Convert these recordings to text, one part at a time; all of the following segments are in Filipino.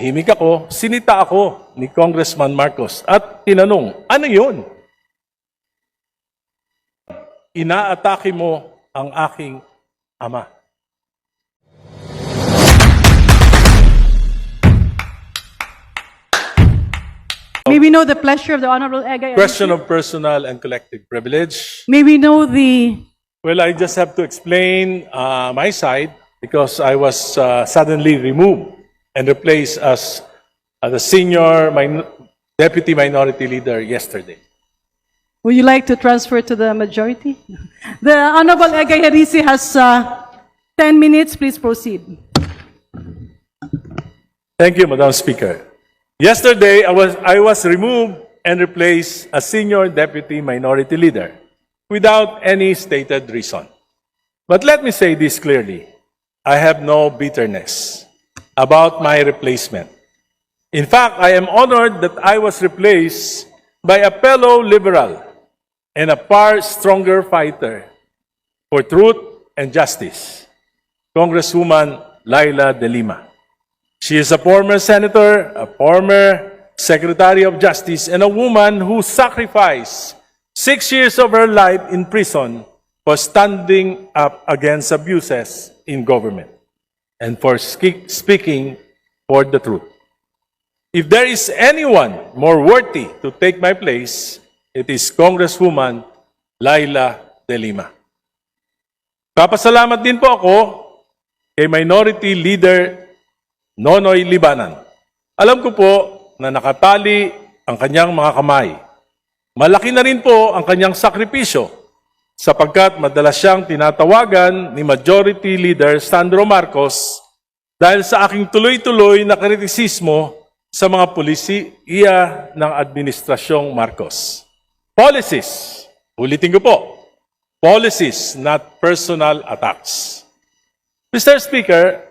tahimik ako, sinita ako ni Congressman Marcos at tinanong, ano yun? Inaatake mo ang aking ama. May we know the pleasure of the Honorable Egay? Question of personal and collective privilege. May we know the... Well, I just have to explain my side because I was suddenly removed and replaced as the senior deputy minority leader yesterday. Would you like to transfer to the majority? The Honorable Egay Harisi has 10 minutes. Please proceed. Thank you, Madam Speaker. Yesterday, I was removed and replaced as senior deputy minority leader without any stated reason. But let me say this clearly. I have no bitterness about my replacement. In fact, I am honored that I was replaced by a fellow liberal and a far stronger fighter for truth and justice, Congresswoman Laila De Lima. She is a former senator, a former secretary of justice, and a woman who sacrificed 6 years of her life in prison for standing up against abuses in government and for speaking for the truth. If there is anyone more worthy to take my place, it is Congresswoman Laila De Lima. Papasalamat din po ako kay Minority Leader Nonoy Libanan. Alam ko po na nakatali ang kanyang mga kamay. Malaki na rin po ang kanyang sakripisyo sapagkat madalas siyang tinatawagan ni Majority Leader Sandro Marcos dahil sa aking tuloy-tuloy na kritisismo sa mga polisiya ng Administrasyong Marcos. Policies, ulitin ko po, policies, not personal attacks. Mr. Speaker,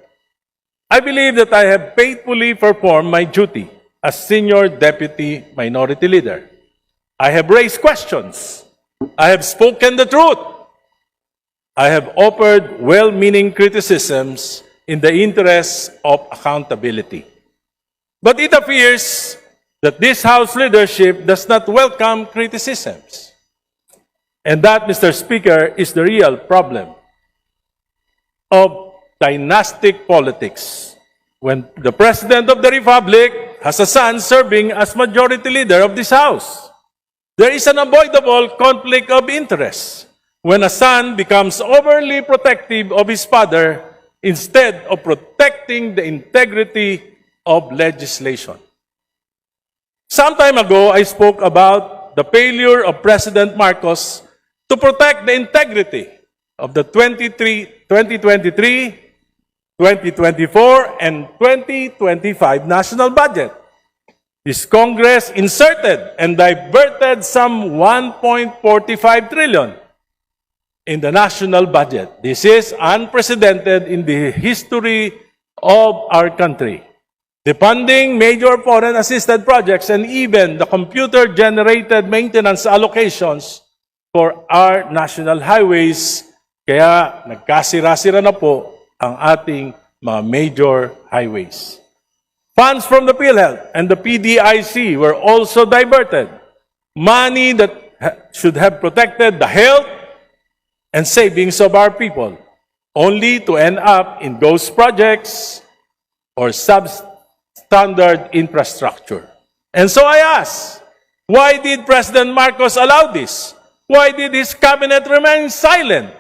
I believe that I have faithfully performed my duty as Senior Deputy Minority Leader. I have raised questions. I have spoken the truth. I have offered well-meaning criticisms in the interest of accountability. But it appears that this House leadership does not welcome criticisms. And that, Mr. Speaker, is the real problem of dynastic politics. When the President of the Republic has a son serving as majority leader of this House, there is an unavoidable conflict of interest when a son becomes overly protective of his father instead of protecting the integrity of legislation. Some time ago, I spoke about the failure of President Marcos to protect the integrity of the 2023, 2024, and 2025 national budget. This Congress inserted and diverted some 1.45 trillion in the national budget. This is unprecedented in the history of our country. Defunding major foreign assisted projects and even the computer-generated maintenance allocations for our national highways. Kaya nagkasira-sira na po ang ating mga major highways. Funds from the PhilHealth and the PDIC were also diverted. Money that should have protected the health and savings of our people, only to end up in ghost projects or substandard infrastructure. And so I ask, why did President Marcos allow this? Why did his cabinet remain silent?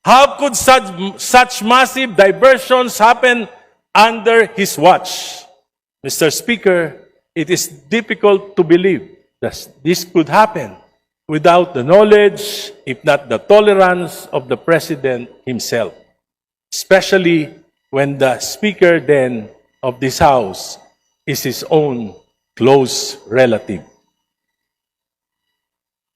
How could such massive diversions happen under his watch? Mr. Speaker, it is difficult to believe that this could happen without the knowledge, if not the tolerance, of the President himself, especially when the Speaker then of this House is his own close relative.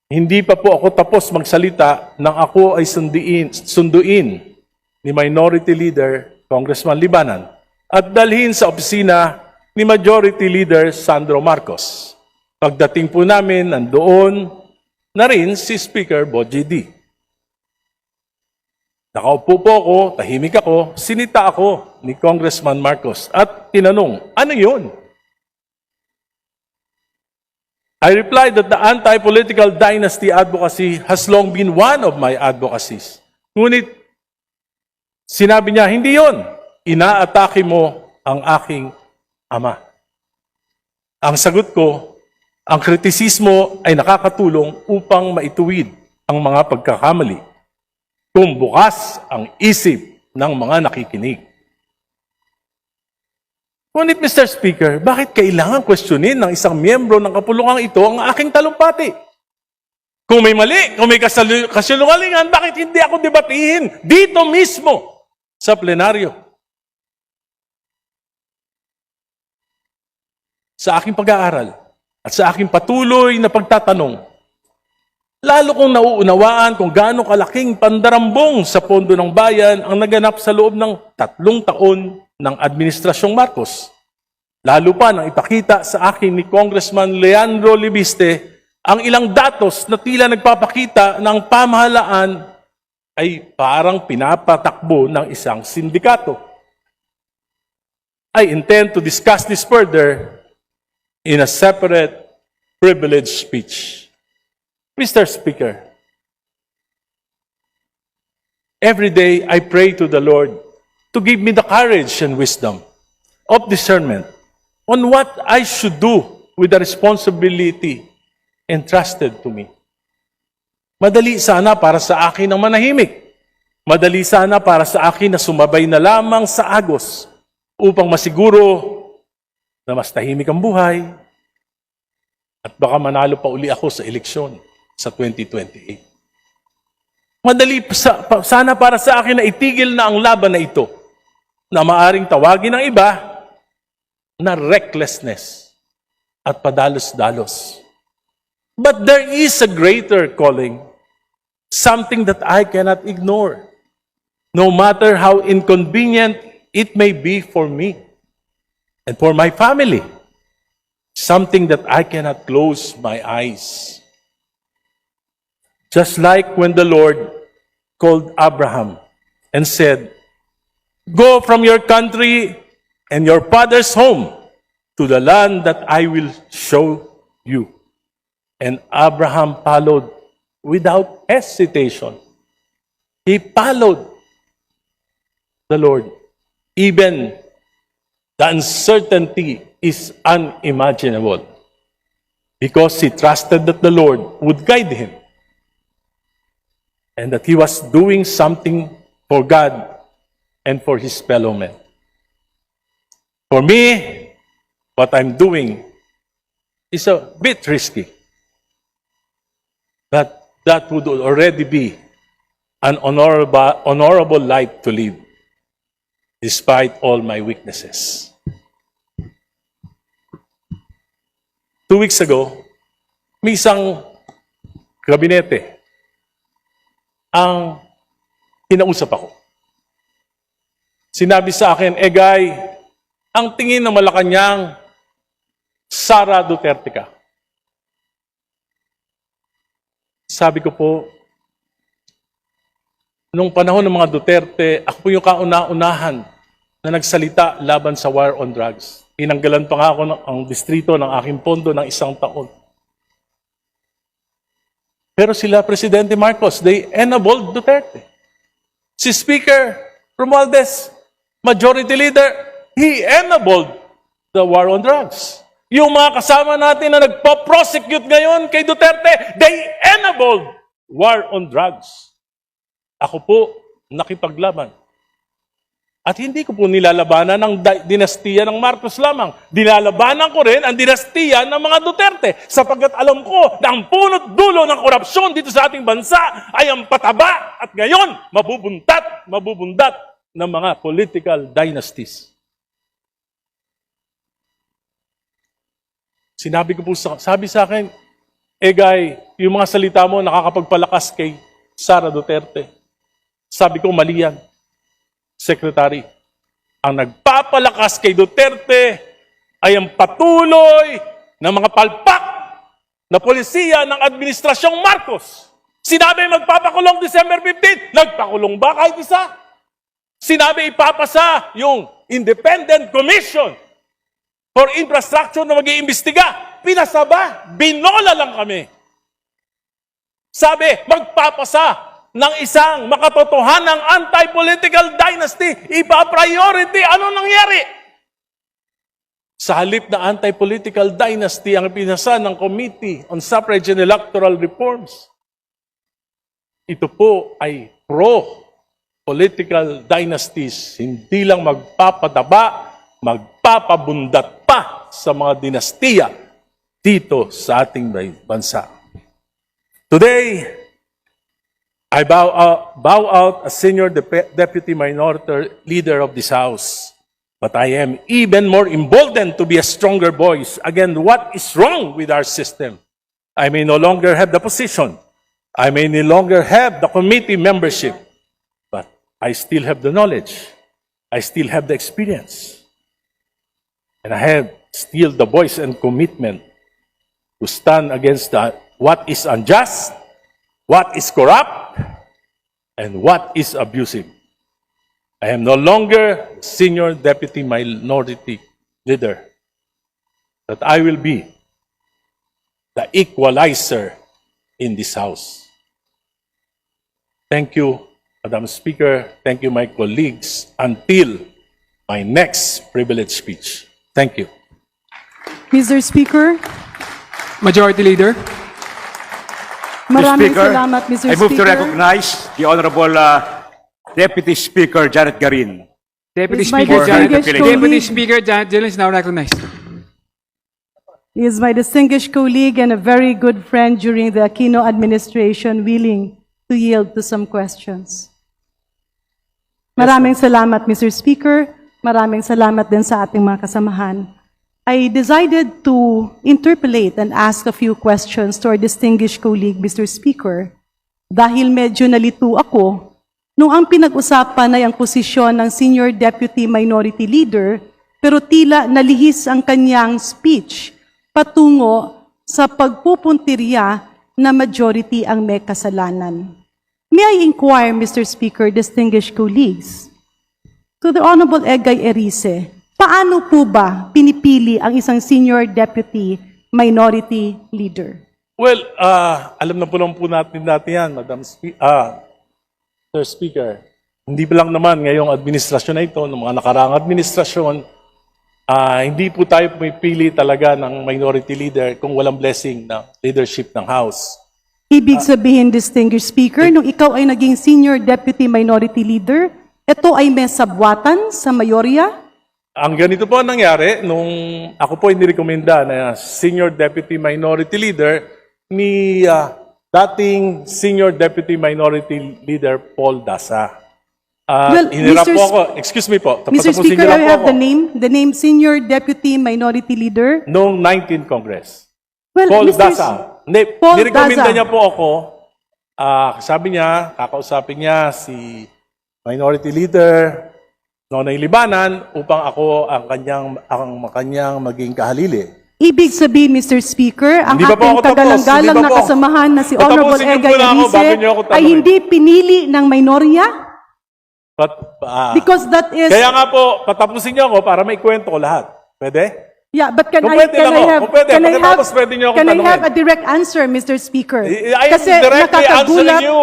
Hindi pa po ako tapos magsalita nang ako ay sunduin ni Minority Leader Congressman Libanan at dalhin sa opisina ni Majority Leader Sandro Marcos. Pagdating po namin, nandoon na rin si Speaker Bogie D. Nakaupo po ako, tahimik ako, sinita ako ni Congressman Marcos at tinanong, ano yun? I replied that the anti-political dynasty advocacy has long been one of my advocacies. Ngunit, sinabi niya, hindi yon. Inaatake mo ang aking ama. Ang sagot ko, ang kritisismo ay nakakatulong upang maituwid ang mga pagkakamali kung bukas ang isip ng mga nakikinig. Ngunit, Mr. Speaker, bakit kailangan questionin ng isang miyembro ng kapulungang ito ang aking talumpati? Kung may mali, kung may kasinungalingan, bakit hindi ako debatihin dito mismo sa plenaryo? Sa aking pag-aaral at sa aking patuloy na pagtatanong, lalo kong nauunawaan kung gaano kalaking pandarambong sa pondo ng bayan ang naganap sa loob ng 3 taon ng Administrasyong Marcos. Lalo pa nang ipakita sa akin ni Congressman Leandro Libiste ang ilang datos na tila nagpapakita na ang pamahalaan ay parang pinapatakbo ng isang sindikato. I intend to discuss this further in a separate privileged speech. Mr. Speaker, every day I pray to the Lord to give me the courage and wisdom of discernment on what I should do with the responsibility entrusted to me. Madali sana para sa akin ang manahimik. Madali sana para sa akin na sumabay na lamang sa agos upang masiguro na mas tahimik ang buhay at baka manalo pa uli ako sa eleksyon sa 2028. Madali sana para sa akin na itigil na ang laban na ito na maaring tawagin ng iba na recklessness at padalos-dalos. But there is a greater calling, something that I cannot ignore, no matter how inconvenient it may be for me and for my family, something that I cannot close my eyes. Just like when the Lord called Abraham and said, "Go from your country and your father's home to the land that I will show you." And Abraham followed without hesitation. He followed the Lord. Even the uncertainty is unimaginable because he trusted that the Lord would guide him and that he was doing something for God and for his fellow men. For me, what I'm doing is a bit risky. But that would already be an honorable life to live, despite all my weaknesses. 2 weeks ago, may isang gabinete ang kinausap ako. Sinabi sa akin, Guy, ang tingin ng Malacanang, Sara Duterte ka. Sabi ko po, nung panahon ng mga Duterte, ako po yung kauna-unahan na nagsalita laban sa war on drugs. Tinanggalan pa nga ako ang distrito ng aking pondo ng 1 taon. Pero sila, Presidente Marcos, they enabled Duterte. Si Speaker Romualdez, Majority Leader, he enabled the war on drugs. Yung mga kasama natin na nagpo-prosecute ngayon kay Duterte, they enabled war on drugs. Ako po, nakipaglaban. At hindi ko po nilalabanan ang dinastiya ng Marcos lamang. Dinalabanan ko rin ang dinastiya ng mga Duterte sapagkat alam ko na ang punot dulo ng korupsyon dito sa ating bansa ay ang pataba at ngayon mabubundat ng mga political dynasties. Sabi sa akin, Guy, yung mga salita mo nakakapagpalakas kay Sara Duterte. Sabi ko, mali yan. Secretary, ang nagpapalakas kay Duterte ay ang patuloy ng mga palpak na polisiya ng Administrasyong Marcos. Sinabi magpapakulong December 15, nagpakulong ba kahit isa? Sinabi ipapasa yung Independent Commission for Infrastructure na mag-iimbestiga. pinasaba. Binola lang kami. Sabi, magpapasa ng isang makatotohanang anti-political dynasty. Ipa-priority. Ano nangyari? Sa halip na anti-political dynasty ang pinasa ng Committee on Suffrage and Electoral Reforms, ito po ay pro-political dynasties. Hindi lang magpapadaba, magpapabundat pa sa mga dinastiya dito sa ating bansa. Today, I bow out as Senior Deputy Minority Leader of this House. But I am even more emboldened to be a stronger voice against what is wrong with our system. I may no longer have the position. I may no longer have the committee membership. But I still have the knowledge. I still have the experience. And I have still the voice and commitment to stand against what is unjust, what is corrupt, and what is abusive. I am no longer Senior Deputy Minority Leader, but I will be the equalizer in this House. Thank you, Madam Speaker. Thank you, my colleagues, until my next privilege speech. Thank you. Mr. Speaker, Majority Leader. maraming Speaker, salamat, Mr. Speaker. I move to recognize the Honorable Deputy Speaker Janet Garin. Deputy Is my Speaker Janet, distinguished Deputy Deputy colleague- Speaker Janet Dillon is now recognized. He is my distinguished colleague and a very good friend during the Aquino administration, willing to yield to some questions. Maraming salamat, Mr. Speaker. Maraming salamat din sa ating mga kasamahan. I decided to interpolate and ask a few questions to our distinguished colleague, Mr. Speaker, dahil medyo nalito ako nung ang pinag-usapan ay ang posisyon ng Senior Deputy Minority Leader, pero tila nalihis ang kanyang speech patungo sa pagpupuntirya na majority ang may kasalanan. May I inquire, Mr. Speaker, distinguished colleagues, to the Honorable Egay Erice, paano po ba pinipili ang isang Senior Deputy Minority Leader? Well, alam na po natin yan, Sir Speaker. Hindi pa lang naman ngayong administrasyon na ito, ng mga nakaraang administrasyon, hindi po tayo pumipili talaga ng minority leader kung walang blessing ng leadership ng House. Ibig sabihin, distinguished speaker, nung ikaw ay naging Senior Deputy Minority Leader, ito ay may sabwatan sa mayorya? Ang ganito po ang nangyari, nung ako po inirekomenda na Senior Deputy Minority Leader ni dating Senior Deputy Minority Leader Paul Dasa. Well, Hinirap Mr. po ako, excuse me po, Mr. tapusin Speaker, niyo I lang po have ako. the name Senior Deputy Minority Leader. Noong 19th Congress. Well, Paul Mr. Dasa. Hindi, Paul nirekomenda Dasa. niya po ako, sabi niya, kakausapin niya si Minority Leader Nonoy Libanan upang ako ang kanyang maging kahalili. Ibig sabihin, Mr. Speaker, ang Hindi pa po ating ako tapos. kagalang-galang Hindi pa na po. kasamahan na si Honorable Tatapusin niyo Egay muna ako bago Erice niyo ako ay tanungin. hindi pinili ng minorya? But, Because that is... kaya nga po, patapusin niyo ako para may kwento ko lahat. Pwede? Yeah, but can Kung I pwede lang ako. Kung pwede, pagkatapos pwede niyo ako can I tanungin. have a direct answer, Mr. Speaker? I am directly answering you.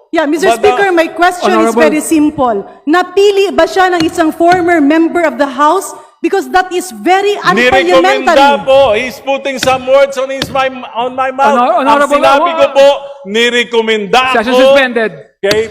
Yeah, Mr. But, Speaker, my question is Honorable- very simple. Napili ba siya ng isang former member of the House? Because that is very Nirekomenda unparliamentary. po. He's putting some words on my mouth. Honorable- Ang sinabi ko po, nirekomenda Session ko suspended. kay